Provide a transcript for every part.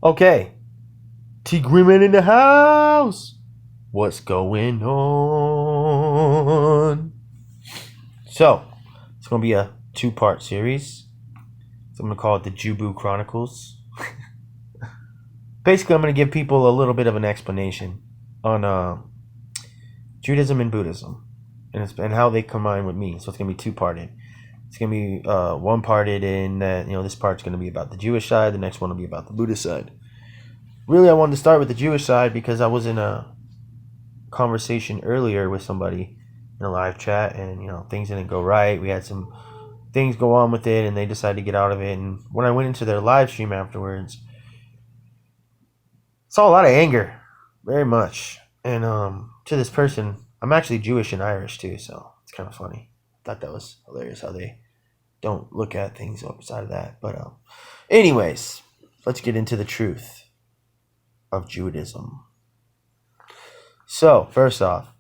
Okay, T Greenman in the house. What's going on? So, it's going to be a 2-part series. So I'm going to call it the Jewbu Chronicles. Basically, I'm going to give people a little bit of an explanation on Judaism and Buddhism and how they combine with me. So it's going to be two-parted. It's going to be one-parted in that, this part's going to be about the Jewish side. The next one will be about the Buddhist side. Really, I wanted to start with the Jewish side because I was in a conversation earlier with somebody in a live chat, and things didn't go right. We had some things go on with it, and they decided to get out of it. And when I went into their live stream afterwards, saw a lot of anger, very much. And to this person, I'm actually Jewish and Irish too, so it's kind of funny. I thought that was hilarious how they don't look at things outside of that. But anyways, let's get into the truth of Judaism. So, first off,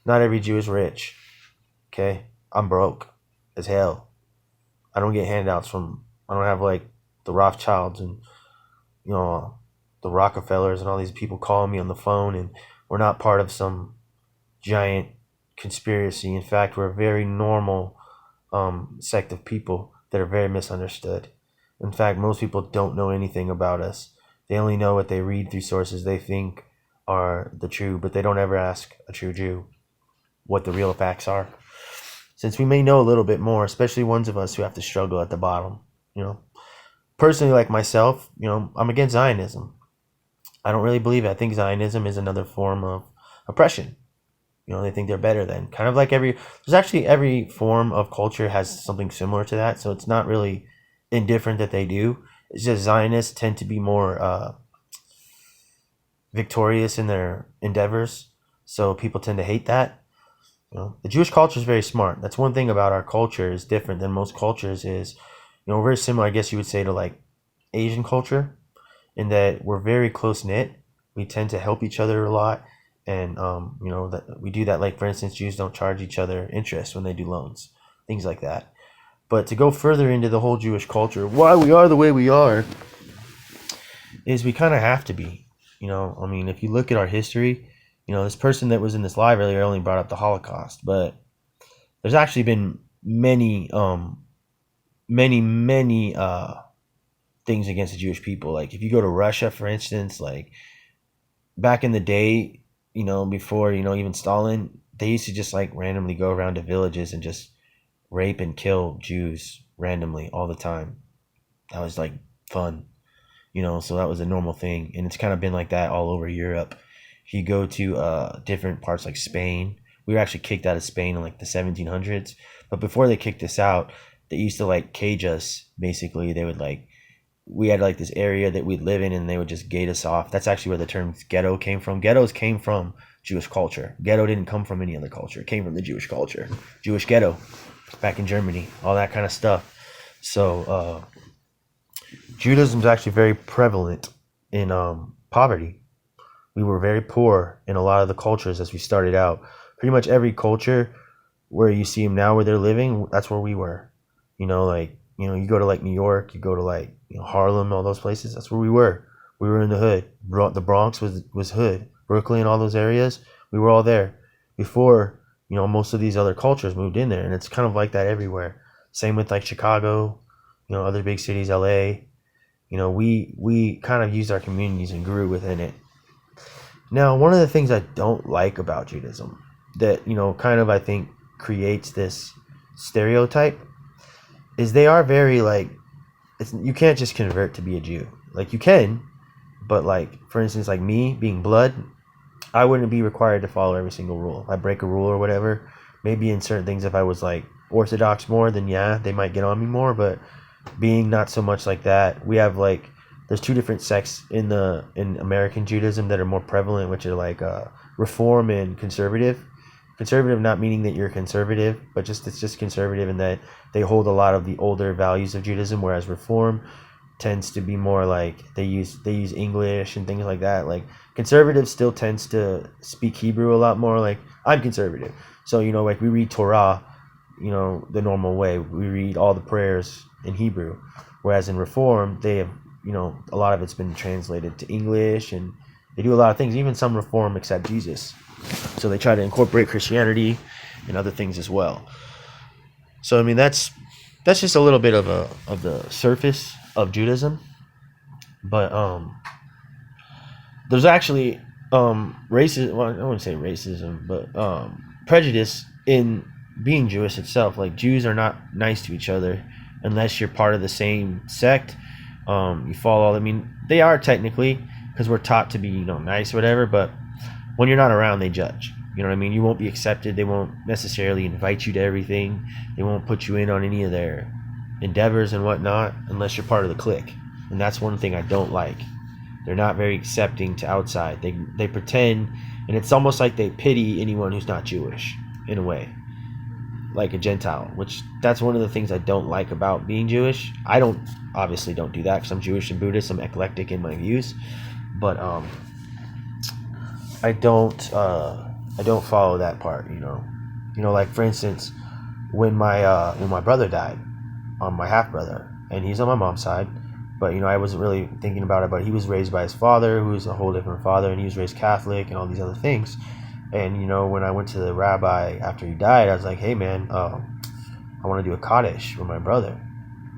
not every Jew is rich. Okay? I'm broke as hell. I don't get handouts I don't have like the Rothschilds and, the Rockefellers and all these people calling me on the phone, and we're not part of some giant conspiracy. In fact, we're a very normal sect of people that are very misunderstood. In fact, most people don't know anything about us. They only know what they read through sources they think are the true, but they don't ever ask a true Jew what the real facts are. Since we may know a little bit more, especially ones of us who have to struggle at the bottom, Personally, like myself, I'm against Zionism. I don't really believe it. I think Zionism is another form of oppression. They think they're better than. Kind of like every form of culture has something similar to that, so it's not really indifferent that they do. It's just Zionists tend to be more victorious in their endeavors, so people tend to hate that. The Jewish culture is very smart. That's one thing about our culture is different than most cultures is, we're very similar, I guess you would say, to like Asian culture, in that we're very close knit. We tend to help each other a lot, and that we do that. Like, for instance, Jews don't charge each other interest when they do loans, things like that. But to go further into the whole Jewish culture, why we are the way we are, is we kind of have to be. If you look at our history, this person that was in this live earlier only brought up the Holocaust, but there's actually been many things against the Jewish people. Like, if you go to Russia, for instance, like back in the day, before, even Stalin, they used to just like randomly go around to villages and just rape and kill Jews randomly all the time. That was like fun, so that was a normal thing. And it's kind of been like that all over Europe. If you go to different parts like Spain, we were actually kicked out of Spain in like the 1700s. But before they kicked us out, they used to like cage us. Basically, they would we had like this area that we'd live in, and they would just gate us off. That's actually where the term ghetto came from. Ghettos came from Jewish culture. Ghetto didn't come from any other culture. It came from the Jewish culture. Jewish ghetto back in Germany, all that kind of stuff. So Judaism is actually very prevalent in poverty. We were very poor in a lot of the cultures as we started out. Pretty much every culture where you see them now where they're living, that's where we were. You go to like New York, you go to like Harlem, all those places, that's where we were. We were in the hood. The Bronx was hood. Brooklyn, all those areas, we were all there before, most of these other cultures moved in there. And it's kind of like that everywhere. Same with like Chicago, other big cities, LA. We kind of used our communities and grew within it. Now, one of the things I don't like about Judaism that, kind of I think creates this stereotype is they are very you can't just convert to be a Jew. Like, you can, but like, for instance, like me being blood, I wouldn't be required to follow every single rule. If I break a rule or whatever, maybe in certain things, if I was like Orthodox more, then yeah, they might get on me more. But being not so much like that, we have there's two different sects in American Judaism that are more prevalent, which are like Reform and Conservative. Conservative not meaning that you're conservative, but it's just conservative in that they hold a lot of the older values of Judaism, whereas Reform tends to be more like they use English and things like that. Like, conservative still tends to speak Hebrew a lot more. Like, I'm conservative, so like we read Torah, the normal way. We read all the prayers in Hebrew, whereas in Reform they have a lot of it's been translated to English, and they do a lot of things. Even some reform accept Jesus, so they try to incorporate Christianity and other things as well. So I mean, that's just a little bit of the surface of Judaism, but there's actually racism. Well, I wouldn't say racism, but prejudice in being Jewish itself. Like, Jews are not nice to each other unless you're part of the same sect. You follow. I mean, they are technically, because we're taught to be nice or whatever. But when you're not around, they judge. You know what I mean? You won't be accepted. They won't necessarily invite you to everything. They won't put you in on any of their endeavors and whatnot unless you're part of the clique. And that's one thing I don't like. They're not very accepting to outside. They pretend, and it's almost like they pity anyone who's not Jewish in a way, like a Gentile. Which that's one of the things I don't like about being Jewish. I obviously don't do that because I'm Jewish and Buddhist. I'm eclectic in my views, but I don't follow that part. Like, for instance, when my brother died, my half brother, and he's on my mom's side. But, I wasn't really thinking about it, but he was raised by his father, who was a whole different father, and he was raised Catholic and all these other things. And, when I went to the rabbi after he died, I was like, hey, man, I want to do a Kaddish with my brother.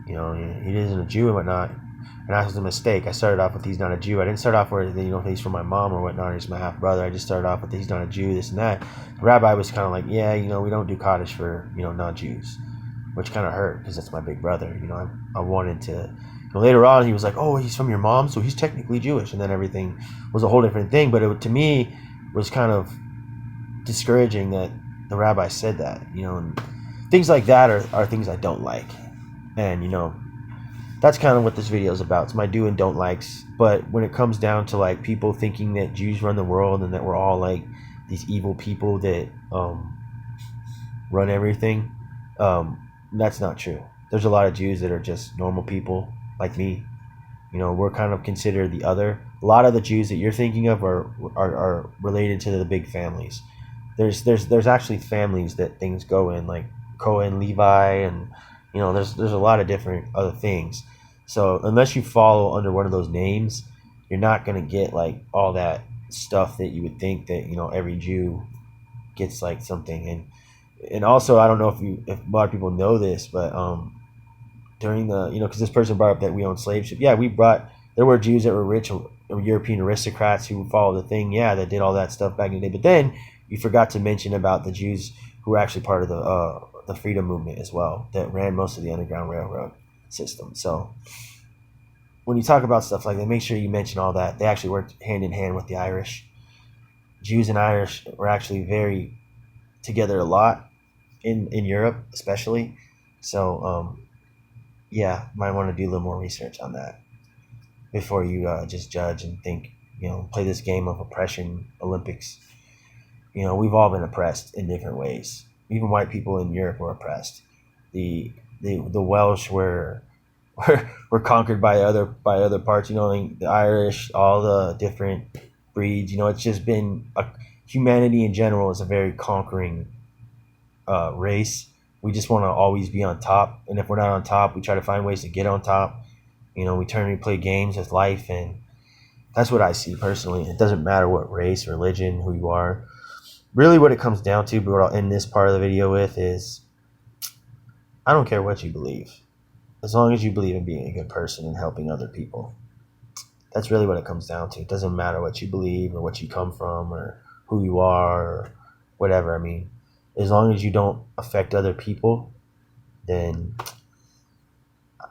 He isn't a Jew and whatnot. And that was a mistake. I started off with he's not a Jew. I didn't start off with, he's from my mom or whatnot, or he's my half brother. I just started off with he's not a Jew, this and that. The rabbi was kind of like, yeah, we don't do Kaddish for, non-Jews, which kind of hurt because that's my big brother. I wanted to... Later on, he was like, oh, he's from your mom, so he's technically Jewish. And then everything was a whole different thing. But to me, was kind of discouraging that the rabbi said that, and things like that are things I don't like. And, that's kind of what this video is about. It's my do and don't likes. But when it comes down to, like, people thinking that Jews run the world and that we're all, like, these evil people that run everything, that's not true. There's a lot of Jews that are just normal people like me. We're kind of considered the other. A lot of the Jews that you're thinking of are related to the big families. There's actually families that things go in, like Cohen, Levi, and there's a lot of different other things. So unless you follow under one of those names, you're not gonna get like all that stuff that you would think that every Jew gets, like, something. And also, I don't know if a lot of people know this, but during the, because this person brought up that we own slave ships. Yeah, there were Jews that were rich European aristocrats who followed the thing, that did all that stuff back in the day. But then you forgot to mention about the Jews who were actually part of the freedom movement as well, that ran most of the Underground Railroad system. So when you talk about stuff like that, make sure you mention all that. They actually worked hand in hand with the Irish. Jews and Irish were actually very together a lot in Europe, especially. So might want to do a little more research on that before you just judge and think, play this game of oppression Olympics. We've all been oppressed in different ways. Even white people in Europe were oppressed. The Welsh were conquered by other parts. The Irish, all the different breeds. It's just been humanity in general is a very conquering race. We just want to always be on top, and if we're not on top, we try to find ways to get on top. We play games with life, and that's what I see personally. It doesn't matter what race, religion, who you are. Really what it comes down to, but what I'll end this part of the video with is, I don't care what you believe, as long as you believe in being a good person and helping other people. That's really what it comes down to. It doesn't matter what you believe or what you come from or who you are or whatever. I mean, as long as you don't affect other people, then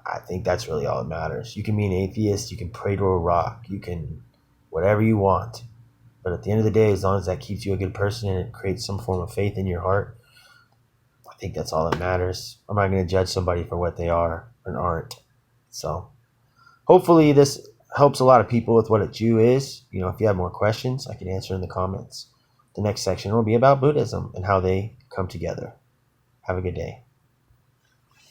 I think that's really all that matters. You can be an atheist, you can pray to a rock, you can whatever you want. But at the end of the day, as long as that keeps you a good person and it creates some form of faith in your heart, I think that's all that matters. I'm not going to judge somebody for what they are or aren't. So hopefully this helps a lot of people with what a Jew is. If you have more questions, I can answer in the comments. The next section will be about Buddhism and how they come together. Have a good day.